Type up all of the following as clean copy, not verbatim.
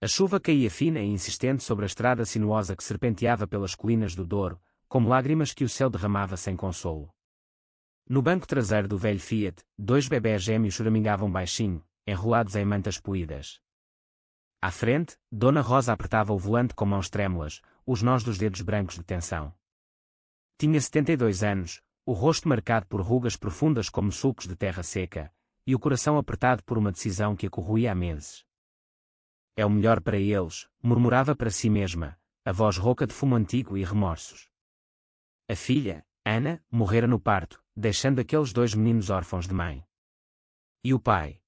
A chuva caía fina e insistente sobre a estrada sinuosa que serpenteava pelas colinas do Douro, como lágrimas que o céu derramava sem consolo. No banco traseiro do velho Fiat, 2 bebés gêmeos choramingavam baixinho, enrolados em mantas poídas. À frente, Dona Rosa apertava o volante com mãos trêmulas, os nós dos dedos brancos de tensão. Tinha 72 anos, o rosto marcado por rugas profundas como sulcos de terra seca, e o coração apertado por uma decisão que a corroía há meses. É o melhor para eles, murmurava para si mesma, a voz rouca de fumo antigo e remorsos. A filha, Ana, morrera no parto, deixando aqueles 2 meninos órfãos de mãe. E o pai?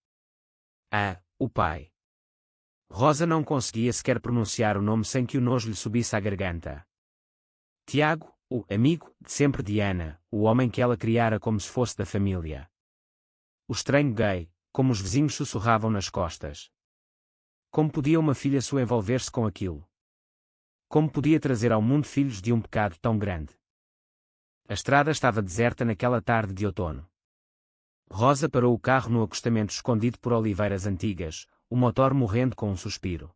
O pai. Rosa não conseguia sequer pronunciar o nome sem que o nojo lhe subisse à garganta. Tiago, o amigo de sempre de Ana, o homem que ela criara como se fosse da família. O estranho gay, como os vizinhos sussurravam nas costas. Como podia uma filha sua envolver-se com aquilo? Como podia trazer ao mundo filhos de um pecado tão grande? A estrada estava deserta naquela tarde de outono. Rosa parou o carro no acostamento escondido por oliveiras antigas, o motor morrendo com um suspiro.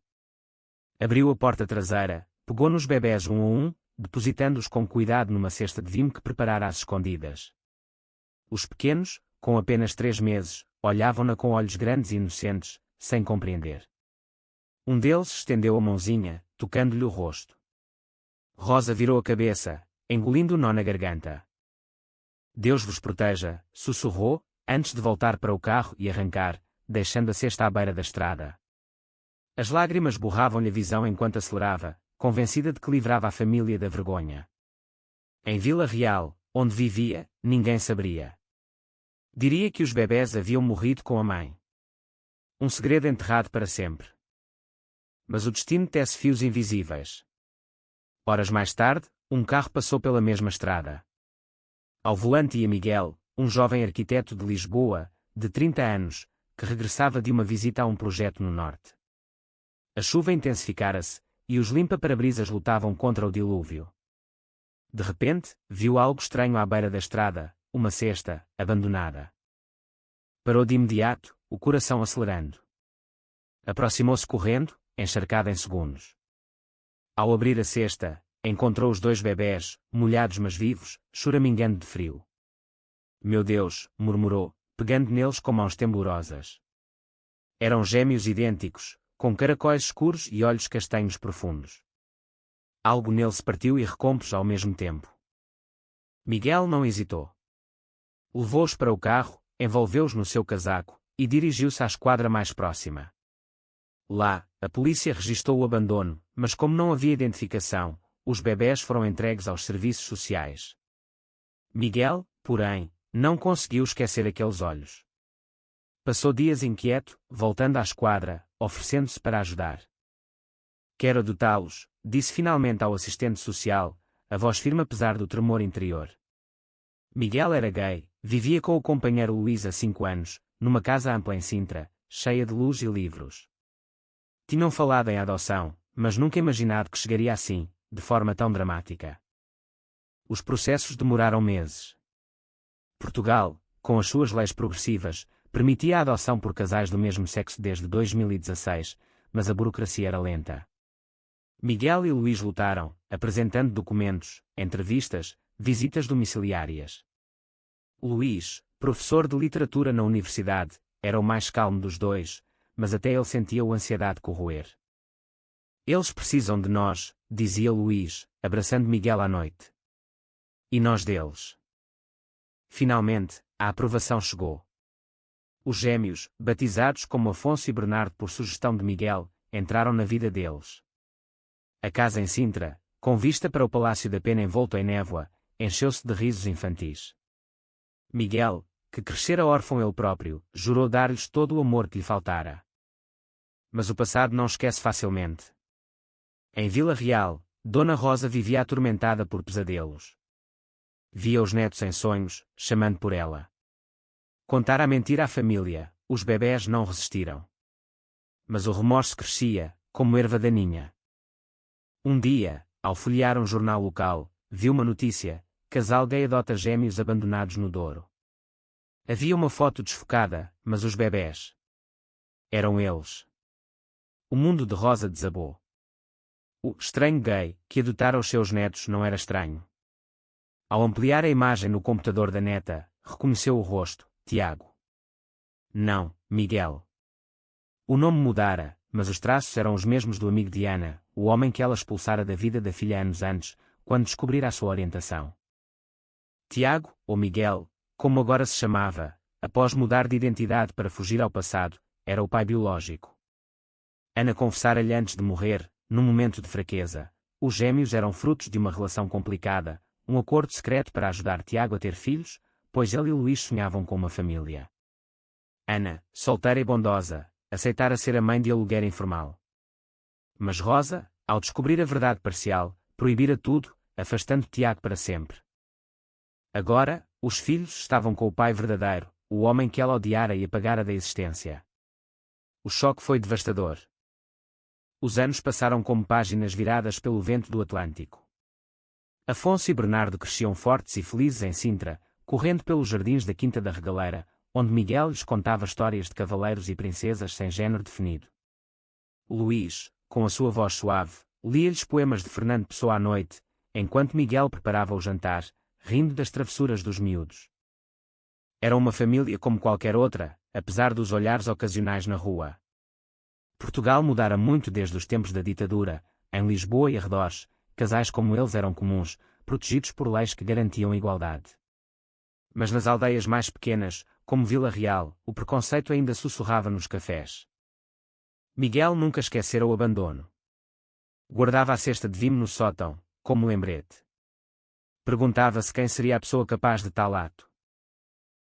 Abriu a porta traseira, pegou nos bebés um a um, depositando-os com cuidado numa cesta de vime que preparara às escondidas. Os pequenos, com apenas 3 meses, olhavam-na com olhos grandes e inocentes, sem compreender. Um deles estendeu a mãozinha, tocando-lhe o rosto. Rosa virou a cabeça, engolindo o nó na garganta. Deus vos proteja, sussurrou, antes de voltar para o carro e arrancar, deixando a cesta à beira da estrada. As lágrimas borravam-lhe a visão enquanto acelerava, convencida de que livrava a família da vergonha. Em Vila Real, onde vivia, ninguém saberia. Diria que os bebés haviam morrido com a mãe. Um segredo enterrado para sempre. Mas o destino tece fios invisíveis. Horas mais tarde, um carro passou pela mesma estrada. Ao volante ia Miguel, um jovem arquiteto de Lisboa, de 30 anos, que regressava de uma visita a um projeto no norte. A chuva intensificara-se, e os limpa-parabrisas lutavam contra o dilúvio. De repente, viu algo estranho à beira da estrada, uma cesta, abandonada. Parou de imediato, o coração acelerando. Aproximou-se correndo, encharcada em segundos. Ao abrir a cesta, encontrou os 2 bebés, molhados mas vivos, choramingando de frio. Meu Deus, murmurou, pegando neles com mãos temblorosas. Eram gêmeos idênticos, com caracóis escuros e olhos castanhos profundos. Algo nele se partiu e recompôs ao mesmo tempo. Miguel não hesitou. Levou-os para o carro, envolveu-os no seu casaco, e dirigiu-se à esquadra mais próxima. Lá, a polícia registou o abandono, mas como não havia identificação, os bebés foram entregues aos serviços sociais. Miguel, porém, não conseguiu esquecer aqueles olhos. Passou dias inquieto, voltando à esquadra, oferecendo-se para ajudar. Quero adotá-los, disse finalmente ao assistente social, a voz firme apesar do tremor interior. Miguel era gay, vivia com o companheiro Luís há 5 anos, numa casa ampla em Sintra, cheia de luz e livros. Tinham falado em adoção, mas nunca imaginado que chegaria assim, de forma tão dramática. Os processos demoraram meses. Portugal, com as suas leis progressivas, permitia a adoção por casais do mesmo sexo desde 2016, mas a burocracia era lenta. Miguel e Luís lutaram, apresentando documentos, entrevistas, visitas domiciliárias. Luís, professor de literatura na universidade, era o mais calmo dos dois, mas até ele sentia a ansiedade corroer. Eles precisam de nós, dizia Luís, abraçando Miguel à noite. E nós deles. Finalmente, a aprovação chegou. Os gêmeos, batizados como Afonso e Bernardo por sugestão de Miguel, entraram na vida deles. A casa em Sintra, com vista para o Palácio da Pena envolto em névoa, encheu-se de risos infantis. Miguel, que crescera órfão ele próprio, jurou dar-lhes todo o amor que lhe faltara. Mas o passado não esquece facilmente. Em Vila Real, Dona Rosa vivia atormentada por pesadelos. Via os netos em sonhos, chamando por ela. Contara a mentira à família, os bebés não resistiram. Mas o remorso crescia, como erva daninha. Um dia, ao folhear um jornal local, viu uma notícia: casal gay adota gêmeos abandonados no Douro. Havia uma foto desfocada, mas os bebés eram eles. O mundo de Rosa desabou. O estranho gay que adotara os seus netos não era estranho. Ao ampliar a imagem no computador da neta, reconheceu o rosto: Tiago. Não, Miguel. O nome mudara, mas os traços eram os mesmos do amigo de Ana, o homem que ela expulsara da vida da filha anos antes, quando descobrira a sua orientação. Tiago, ou Miguel, como agora se chamava, após mudar de identidade para fugir ao passado, era o pai biológico. Ana confessara-lhe antes de morrer, num momento de fraqueza. Os gêmeos eram frutos de uma relação complicada, um acordo secreto para ajudar Tiago a ter filhos, pois ele e Luís sonhavam com uma família. Ana, solteira e bondosa, aceitara ser a mãe de aluguer informal. Mas Rosa, ao descobrir a verdade parcial, proibira tudo, afastando Tiago para sempre. Agora, os filhos estavam com o pai verdadeiro, o homem que ela odiara e apagara da existência. O choque foi devastador. Os anos passaram como páginas viradas pelo vento do Atlântico. Afonso e Bernardo cresciam fortes e felizes em Sintra, correndo pelos jardins da Quinta da Regaleira, onde Miguel lhes contava histórias de cavaleiros e princesas sem género definido. Luís, com a sua voz suave, lia-lhes poemas de Fernando Pessoa à noite, enquanto Miguel preparava o jantar, rindo das travessuras dos miúdos. Era uma família como qualquer outra, apesar dos olhares ocasionais na rua. Portugal mudara muito desde os tempos da ditadura. Em Lisboa e arredores, casais como eles eram comuns, protegidos por leis que garantiam igualdade. Mas nas aldeias mais pequenas, como Vila Real, o preconceito ainda sussurrava nos cafés. Miguel nunca esquecera o abandono. Guardava a cesta de vime no sótão, como lembrete. Perguntava-se quem seria a pessoa capaz de tal ato.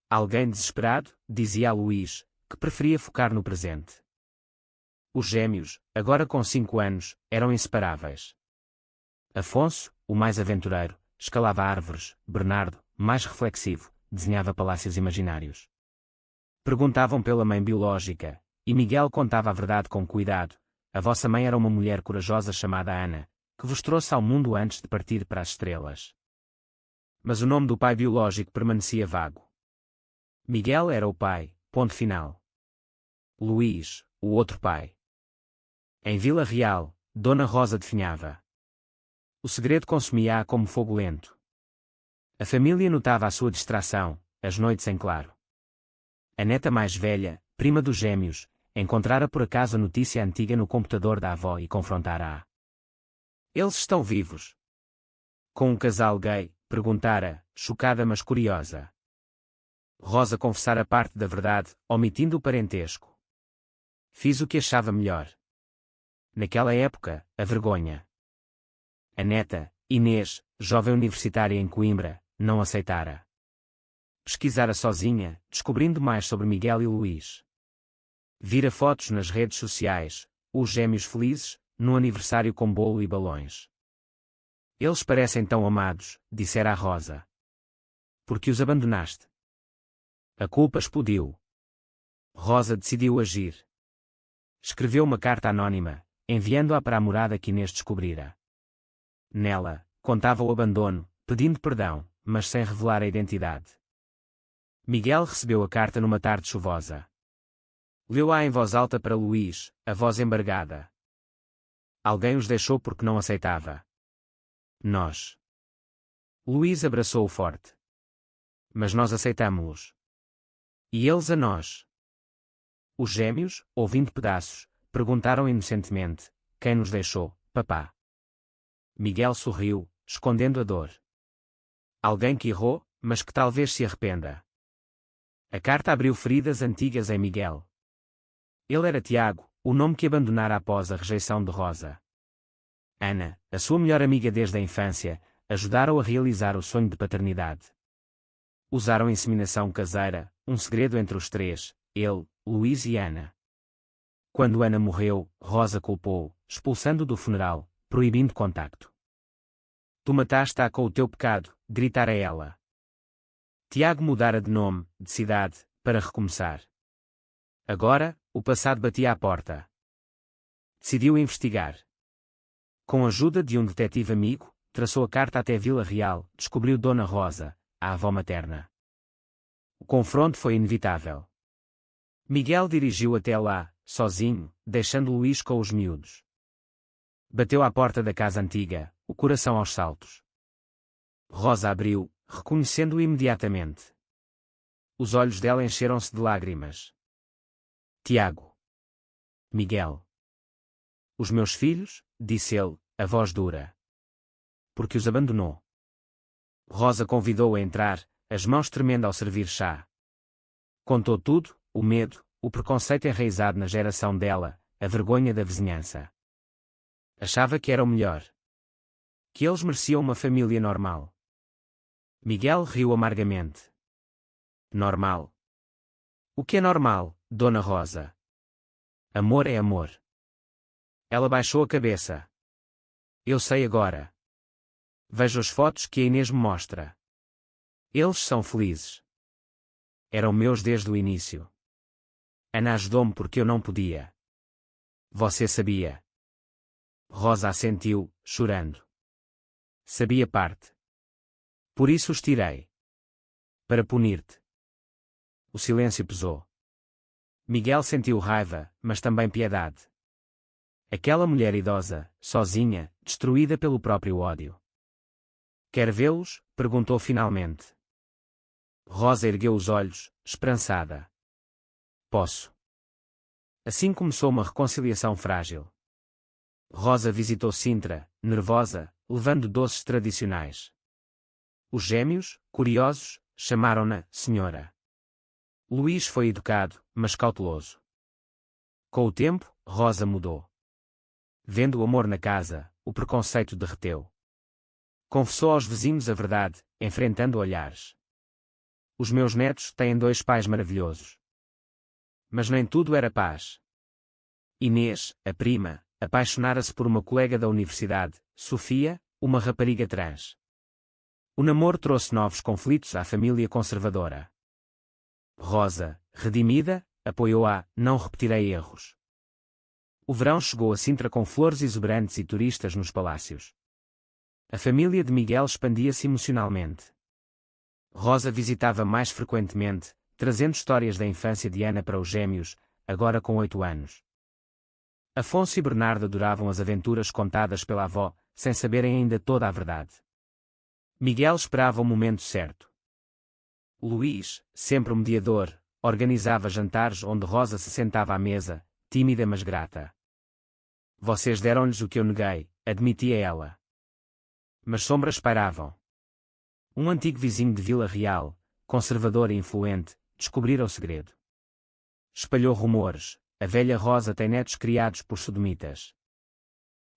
Alguém desesperado, dizia a Luís, que preferia focar no presente. Os gêmeos, agora com 5 anos, eram inseparáveis. Afonso, o mais aventureiro, escalava árvores. Bernardo, mais reflexivo, desenhava palácios imaginários. Perguntavam pela mãe biológica, e Miguel contava a verdade com cuidado. A vossa mãe era uma mulher corajosa chamada Ana, que vos trouxe ao mundo antes de partir para as estrelas. Mas o nome do pai biológico permanecia vago. Miguel era o pai, ponto final. Luís, o outro pai. Em Vila Real, Dona Rosa definhava. O segredo consumia-a como fogo lento. A família notava a sua distração, as noites em claro. A neta mais velha, prima dos gêmeos, encontrara por acaso a notícia antiga no computador da avó e confrontara-a. Eles estão vivos. Com um casal gay, perguntara, chocada mas curiosa. Rosa confessara parte da verdade, omitindo o parentesco. Fiz o que achava melhor. Naquela época, a vergonha. A neta, Inês, jovem universitária em Coimbra, não aceitara. Pesquisara sozinha, descobrindo mais sobre Miguel e Luís. Vira fotos nas redes sociais, os gêmeos felizes, no aniversário com bolo e balões. Eles parecem tão amados, dissera a Rosa. Por que os abandonaste? A culpa explodiu. Rosa decidiu agir. Escreveu uma carta anônima, enviando-a para a morada que Inês descobrira. Nela, contava o abandono, pedindo perdão, mas sem revelar a identidade. Miguel recebeu a carta numa tarde chuvosa. Leu-a em voz alta para Luís, a voz embargada. Alguém os deixou porque não aceitava. Nós. Luís abraçou-o forte. Mas nós aceitamo-los. E eles a nós. Os gêmeos, ouvindo pedaços, perguntaram inocentemente: quem nos deixou, papá? Miguel sorriu, escondendo a dor. Alguém que errou, mas que talvez se arrependa. A carta abriu feridas antigas em Miguel. Ele era Tiago, o nome que abandonara após a rejeição de Rosa. Ana, a sua melhor amiga desde a infância, ajudara-o a realizar o sonho de paternidade. Usaram inseminação caseira, um segredo entre os três, ele, Luís e Ana. Quando Ana morreu, Rosa culpou, expulsando-o do funeral, proibindo contacto. Tu mataste-a com o teu pecado, gritara ela. Tiago mudara de nome, de cidade, para recomeçar. Agora, o passado batia à porta. Decidiu investigar. Com a ajuda de um detetive amigo, traçou a carta até Vila Real, descobriu Dona Rosa, a avó materna. O confronto foi inevitável. Miguel dirigiu até lá, sozinho, deixando Luís com os miúdos. Bateu à porta da casa antiga, o coração aos saltos. Rosa abriu, reconhecendo-o imediatamente. Os olhos dela encheram-se de lágrimas. Tiago. Miguel. Os meus filhos, disse ele, a voz dura. Porque os abandonou. Rosa convidou-o a entrar, as mãos tremendo ao servir chá. Contou tudo, o medo, o preconceito enraizado na geração dela, a vergonha da vizinhança. Achava que era o melhor. Que eles mereciam uma família normal. Miguel riu amargamente. Normal? O que é normal, Dona Rosa? Amor é amor. Ela baixou a cabeça. Eu sei agora. Vejo as fotos que a Inês me mostra. Eles são felizes. Eram meus desde o início. Ana ajudou-me porque eu não podia. Você sabia. Rosa assentiu, chorando. Sabia parte. Por isso os tirei. Para punir-te. O silêncio pesou. Miguel sentiu raiva, mas também piedade. Aquela mulher idosa, sozinha, destruída pelo próprio ódio. Quer vê-los? Perguntou finalmente. Rosa ergueu os olhos, esperançada. Posso. Assim começou uma reconciliação frágil. Rosa visitou Sintra, nervosa, levando doces tradicionais. Os gêmeos, curiosos, chamaram-na Senhora. Luís foi educado, mas cauteloso. Com o tempo, Rosa mudou. Vendo o amor na casa, o preconceito derreteu. Confessou aos vizinhos a verdade, enfrentando olhares. Os meus netos têm 2 pais maravilhosos. Mas nem tudo era paz. Inês, a prima, apaixonara-se por uma colega da universidade, Sofia, uma rapariga trans. O namoro trouxe novos conflitos à família conservadora. Rosa, redimida, apoiou-a, não repetirei erros. O verão chegou a Sintra com flores exuberantes e turistas nos palácios. A família de Miguel expandia-se emocionalmente. Rosa visitava mais frequentemente, trazendo histórias da infância de Ana para os gêmeos, agora com 8 anos. Afonso e Bernardo adoravam as aventuras contadas pela avó, sem saberem ainda toda a verdade. Miguel esperava o momento certo. Luís, sempre o mediador, organizava jantares onde Rosa se sentava à mesa, tímida mas grata. Vocês deram-lhes o que eu neguei, admitia ela. Mas sombras pairavam. Um antigo vizinho de Vila Real, conservador e influente, descobrira o segredo. Espalhou rumores, a velha Rosa tem netos criados por sodomitas.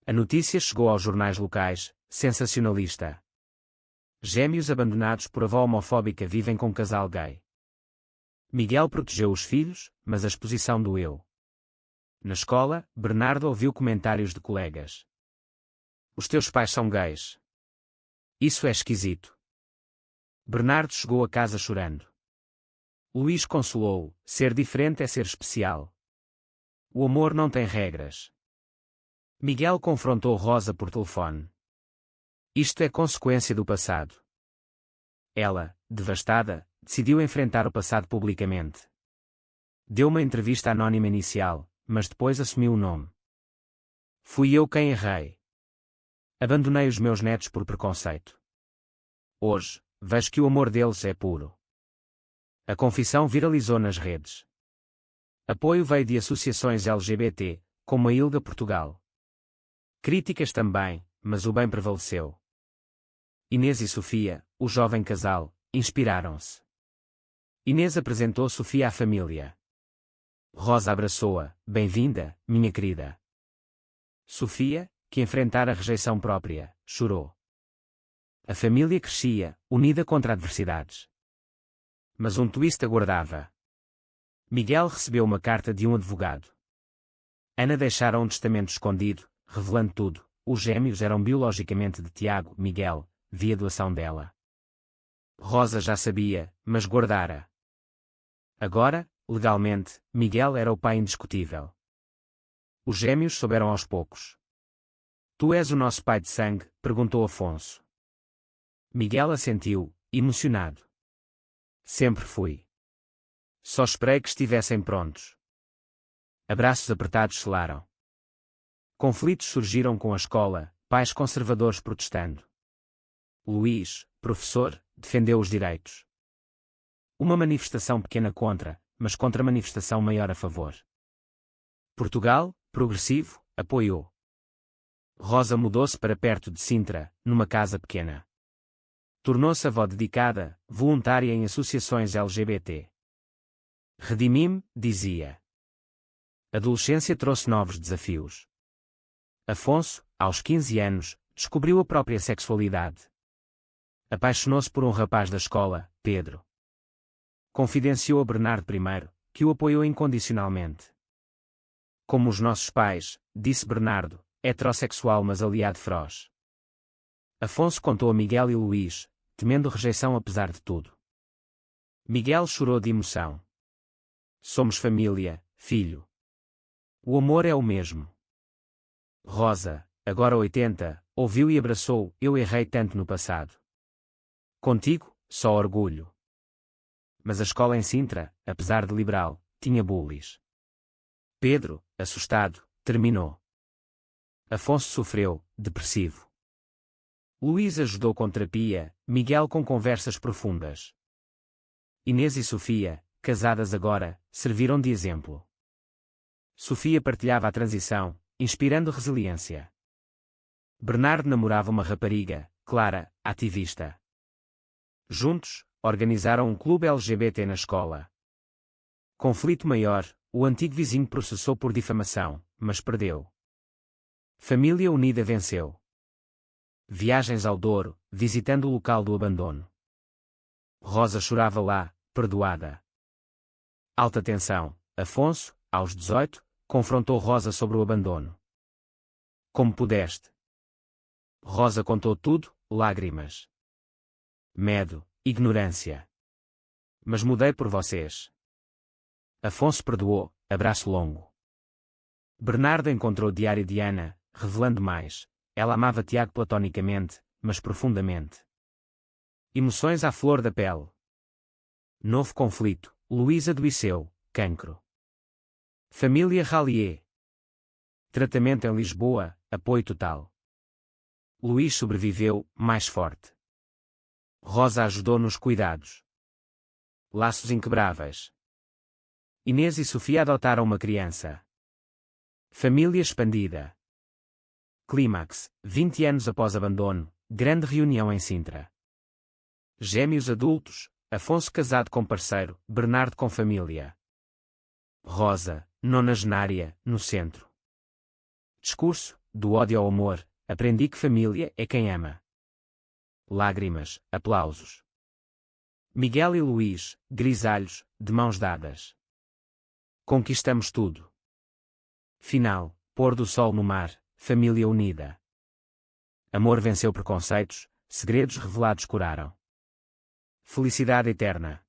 A notícia chegou aos jornais locais, sensacionalista. Gêmeos abandonados por avó homofóbica vivem com casal gay. Miguel protegeu os filhos, mas a exposição doeu. Na escola, Bernardo ouviu comentários de colegas. Os teus pais são gays. Isso é esquisito. Bernardo chegou a casa chorando. Luís consolou-o, ser diferente é ser especial. O amor não tem regras. Miguel confrontou Rosa por telefone. Isto é consequência do passado. Ela, devastada, decidiu enfrentar o passado publicamente. Deu uma entrevista anónima inicial, mas depois assumiu o nome. Fui eu quem errei. Abandonei os meus netos por preconceito. Hoje, vejo que o amor deles é puro. A confissão viralizou nas redes. Apoio veio de associações LGBT, como a ILGA Portugal. Críticas também, mas o bem prevaleceu. Inês e Sofia, o jovem casal, inspiraram-se. Inês apresentou Sofia à família. Rosa abraçou-a, bem-vinda, minha querida. Sofia, que enfrentara a rejeição própria, chorou. A família crescia, unida contra adversidades. Mas um twist aguardava. Miguel recebeu uma carta de um advogado. Ana deixara um testamento escondido, revelando tudo. Os gêmeos eram biologicamente de Tiago, Miguel, via doação dela. Rosa já sabia, mas guardara. Agora, legalmente, Miguel era o pai indiscutível. Os gêmeos souberam aos poucos. Tu és o nosso pai de sangue? Perguntou Afonso. Miguel assentiu, emocionado. Sempre fui. Só esperei que estivessem prontos. Abraços apertados selaram. Conflitos surgiram com a escola, pais conservadores protestando. Luís, professor, defendeu os direitos. Uma manifestação pequena contra, mas contra-manifestação maior a favor. Portugal, progressivo, apoiou. Rosa mudou-se para perto de Sintra, numa casa pequena. Tornou-se avó dedicada, voluntária em associações LGBT. Redimi-me, dizia. Adolescência trouxe novos desafios. Afonso, aos 15 anos, descobriu a própria sexualidade. Apaixonou-se por um rapaz da escola, Pedro. Confidenciou a Bernardo I, que o apoiou incondicionalmente. Como os nossos pais, disse Bernardo, heterossexual mas aliado feroz. Afonso contou a Miguel e Luís, temendo rejeição apesar de tudo. Miguel chorou de emoção. Somos família, filho. O amor é o mesmo. Rosa, agora 80, ouviu e abraçou, eu errei tanto no passado. Contigo, só orgulho. Mas a escola em Sintra, apesar de liberal, tinha bullies. Pedro, assustado, terminou. Afonso sofreu, depressivo. Luís ajudou com terapia, Miguel com conversas profundas. Inês e Sofia, casadas agora, serviram de exemplo. Sofia partilhava a transição, inspirando resiliência. Bernardo namorava uma rapariga, Clara, ativista. Juntos, organizaram um clube LGBT na escola. Conflito maior, o antigo vizinho processou por difamação, mas perdeu. Família unida venceu. Viagens ao Douro, visitando o local do abandono. Rosa chorava lá, perdoada. Alta tensão, Afonso, aos 18, confrontou Rosa sobre o abandono. Como pudeste? Rosa contou tudo, lágrimas. Medo, ignorância. Mas mudei por vocês. Afonso perdoou, abraço longo. Bernardo encontrou o diário de Ana, revelando mais. Ela amava Tiago platonicamente, mas profundamente. Emoções à flor da pele. Novo conflito, Luís adoeceu, cancro. Família Rallier. Tratamento em Lisboa, apoio total. Luís sobreviveu, mais forte. Rosa ajudou nos cuidados. Laços inquebráveis. Inês e Sofia adotaram uma criança. Família expandida. Clímax, 20 anos após abandono, grande reunião em Sintra. Gêmeos adultos, Afonso casado com parceiro, Bernardo com família. Rosa, nonagenária, no centro. Discurso, do ódio ao amor, aprendi que família é quem ama. Lágrimas, aplausos. Miguel e Luís, grisalhos, de mãos dadas. Conquistamos tudo. Final, pôr do sol no mar, família unida. Amor venceu preconceitos, segredos revelados curaram. Felicidade eterna.